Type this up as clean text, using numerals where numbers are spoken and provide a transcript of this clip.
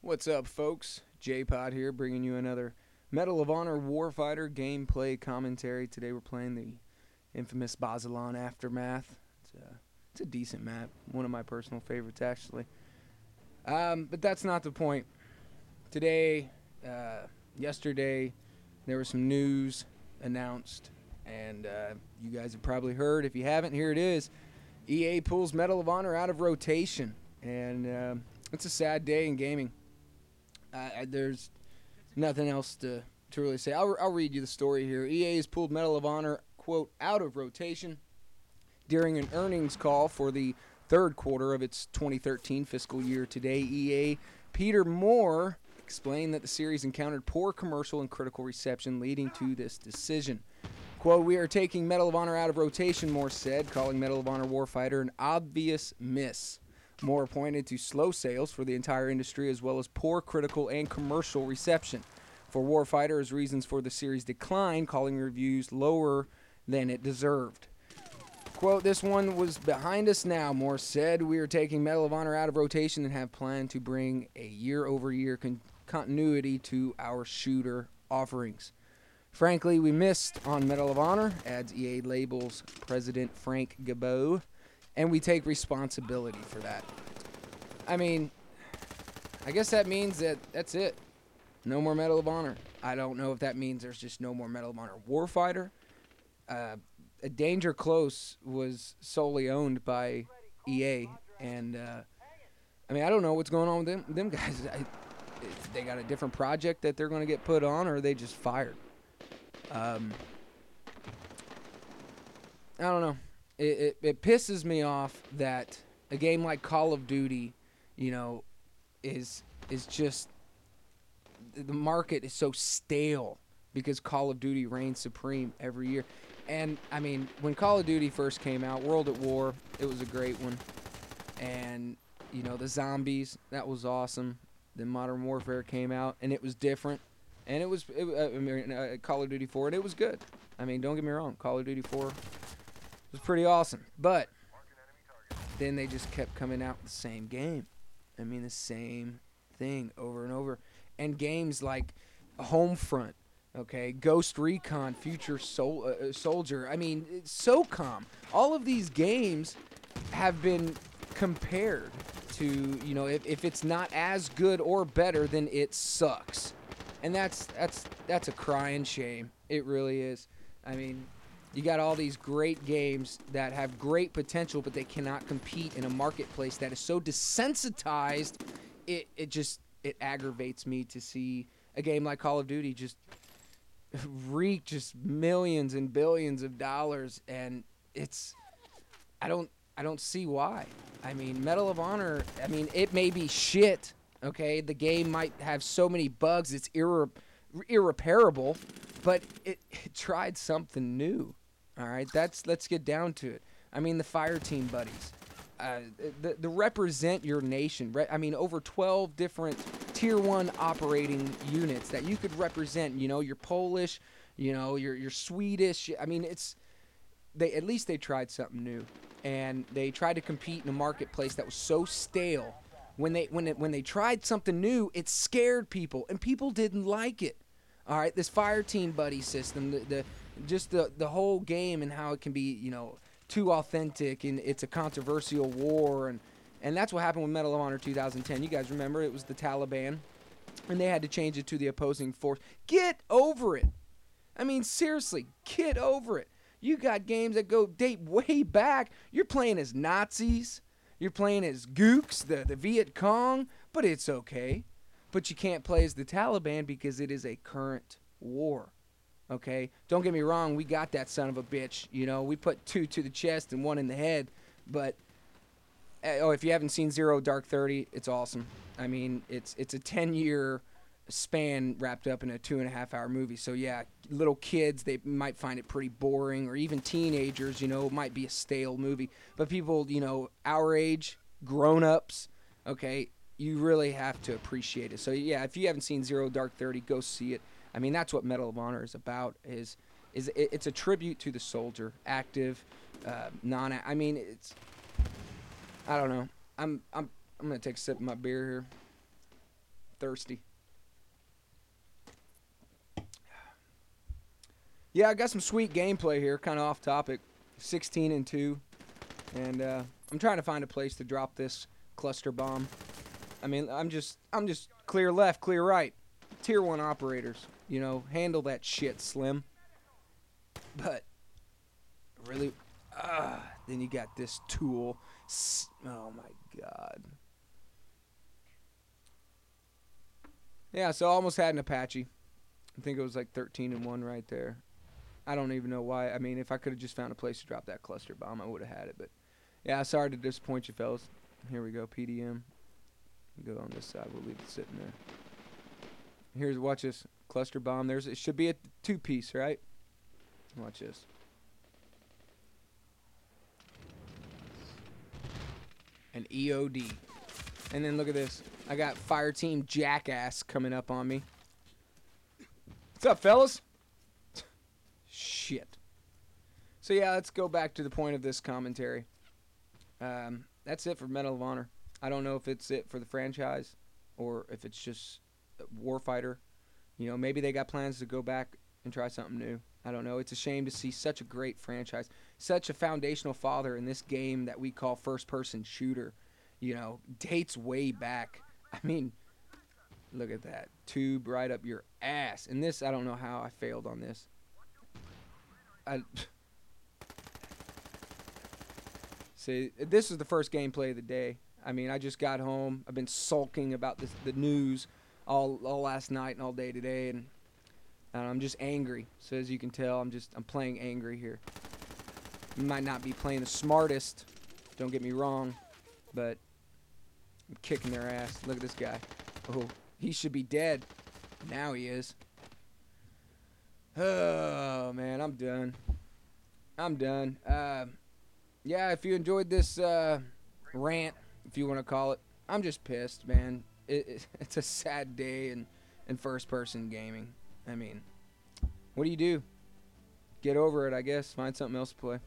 What's up, folks? J-Pod here, bringing you another Medal of Honor Warfighter gameplay commentary. Today we're playing the infamous Bazelon Aftermath. It's a decent map, one of my personal favorites, actually. But that's not the point. Today, yesterday, there was some news announced, and you guys have probably heard. If you haven't, here it is. EA pulls Medal of Honor out of rotation, and it's a sad day in gaming. There's nothing else to really say. I'll read you the story here. EA has pulled Medal of Honor, quote, out of rotation during an earnings call for the third quarter of its 2013 fiscal year. Today, EA Peter Moore explained that the series encountered poor commercial and critical reception, leading to this decision. Quote, "We are taking Medal of Honor out of rotation," Moore said, calling Medal of Honor Warfighter an obvious miss. Moore pointed to slow sales for the entire industry as well as poor critical and commercial reception for Warfighter as reasons for the series' decline, calling reviews lower than it deserved. Quote, "This one was behind us now," Moore said. "We are taking Medal of Honor out of rotation and have planned to bring a year-over-year continuity to our shooter offerings. Frankly, we missed on Medal of Honor," adds EA Labels President Frank Gabot, "and we take responsibility for that." I mean, I guess that means that that's it. No more Medal of Honor. I don't know if that means there's just no more Medal of Honor Warfighter. A Danger Close was solely owned by EA, and I mean, I don't know what's going on with them guys. If they got a different project that they're going to get put on, or are they just fired? I don't know. It pisses me off that a game like Call of Duty, you know, is just, the market is so stale because Call of Duty reigns supreme every year. And I mean, when Call of Duty first came out, World at War, it was a great one. And you know, the zombies, that was awesome. Then Modern Warfare came out, and it was different. And Call of Duty 4, and it was good. I mean, don't get me wrong, Call of Duty 4 was pretty awesome. But then they just kept coming out with the same game. I mean, the same thing over and over. And games like Homefront, okay, Ghost Recon, Future Soldier, I mean, SOCOM, all of these games have been compared to, you know, if it's not as good or better, then it sucks. And that's a crying shame. It really is. I mean, you got all these great games that have great potential, but they cannot compete in a marketplace that is so desensitized. It aggravates me to see a game like Call of Duty just wreak just millions and billions of dollars, and I don't see why. I mean, Medal of Honor, I mean, it may be shit. Okay, the game might have so many bugs, it's irreparable, but it tried something new. All right, let's get down to it. I mean, the fire team buddies, the represent your nation. I mean, over 12 different tier 1 operating units that you could represent. You know, you're Polish, you know, you're Swedish. I mean, at least they tried something new, and they tried to compete in a marketplace that was so stale. When they tried something new, it scared people, and people didn't like it. All right, this fire team buddy system, the whole game, and how it can be, you know, too authentic, and it's a controversial war, and that's what happened with Medal of Honor 2010. You guys remember, it was the Taliban, and they had to change it to the opposing force. Get over it. I mean, seriously, get over it. You got games that date way back. You're playing as Nazis. You're playing as gooks, the Viet Cong, but it's okay. But you can't play as the Taliban because it is a current war, okay? Don't get me wrong, we got that son of a bitch. You know, we put 2 to the chest and 1 in the head. But, if you haven't seen Zero Dark 30, it's awesome. I mean, it's a 10-year span wrapped up in a 2.5-hour movie. So, yeah, little kids, they might find it pretty boring, or even teenagers, you know, it might be a stale movie. But people, you know, our age, grown-ups, okay, you really have to appreciate it. So, yeah, if you haven't seen Zero Dark 30, go see it. I mean, that's what Medal of Honor is about, is it's a tribute to the soldier, active, I mean, I don't know. I'm going to take a sip of my beer here. thirsty. Yeah, I got some sweet gameplay here, kind of off topic. 16-2, and I'm trying to find a place to drop this cluster bomb. I mean, I'm just clear left, clear right. Tier 1 operators, you know, handle that shit, Slim. But really, then you got this tool. Oh my god. Yeah, so I almost had an Apache. I think it was like 13-1 right there. I don't even know why. I mean, if I could have just found a place to drop that cluster bomb, I would have had it. But yeah, sorry to disappoint you, fellas. Here we go, PDM. Go on this side. We'll leave it sitting there. Here's, watch this cluster bomb. It should be a 2-piece, right? Watch this. An EOD. And then look at this. I got Fire Team Jackass coming up on me. What's up, fellas? Shit. So yeah, let's go back to the point of this commentary. That's it for Medal of Honor. I don't know if it's it for the franchise or if it's just Warfighter. You know, maybe they got plans to go back and try something new. I don't know. It's a shame to see such a great franchise, such a foundational father in this game that we call first-person shooter. You know, dates way back. I mean, look at that. Tube right up your ass. And this, I don't know how I failed on this. See, this is the first gameplay of the day. I mean, I just got home. I've been sulking about the news all last night and all day today, and I'm just angry. So as you can tell, I'm playing angry here. Might not be playing the smartest, don't get me wrong, but I'm kicking their ass. Look at this guy. Oh, he should be dead. Now he is. Oh man, I'm done. Yeah, if you enjoyed this rant, if you want to call it, I'm just pissed, man. It's a sad day in first-person gaming. I mean, what do? Get over it, I guess. Find something else to play.